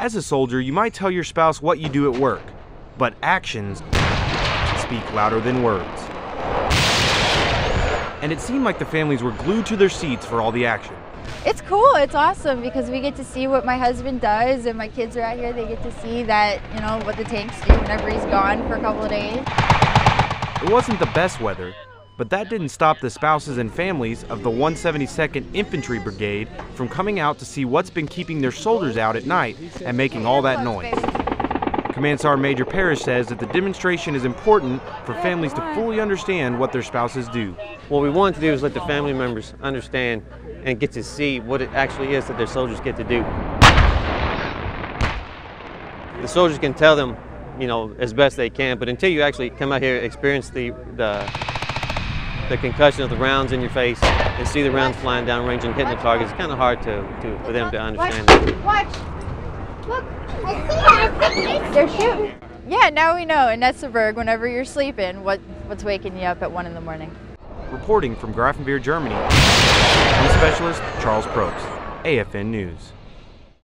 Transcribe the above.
As a soldier, you might tell your spouse what you do at work, but actions speak louder than words. And it seemed like the families were glued to their seats for all the action. It's cool, it's awesome because we get to see what my husband does, and my kids are out here, they get to see that, you know, what the tanks do whenever he's gone for a couple of days. It wasn't the best weather, but that didn't stop the spouses and families of the 172nd Infantry Brigade from coming out to see what's been keeping their soldiers out at night and making all that noise. Command Sergeant Major Parrish says that the demonstration is important for families to fully understand what their spouses do. What we wanted to do is let the family members understand and get to see what it actually is that their soldiers get to do. The soldiers can tell them, you know, as best they can, but until you actually come out here and experience the concussion of the rounds in your face and see the rounds flying down range and hitting the target, it's kind of hard for them to understand that. Watch! Look! I see it! They're shooting! Yeah, now we know in Netzeberg, whenever you're sleeping, what's waking you up at 1 in the morning. Reporting from Grafenwehr, Germany, News Specialist Charles Probst, AFN News.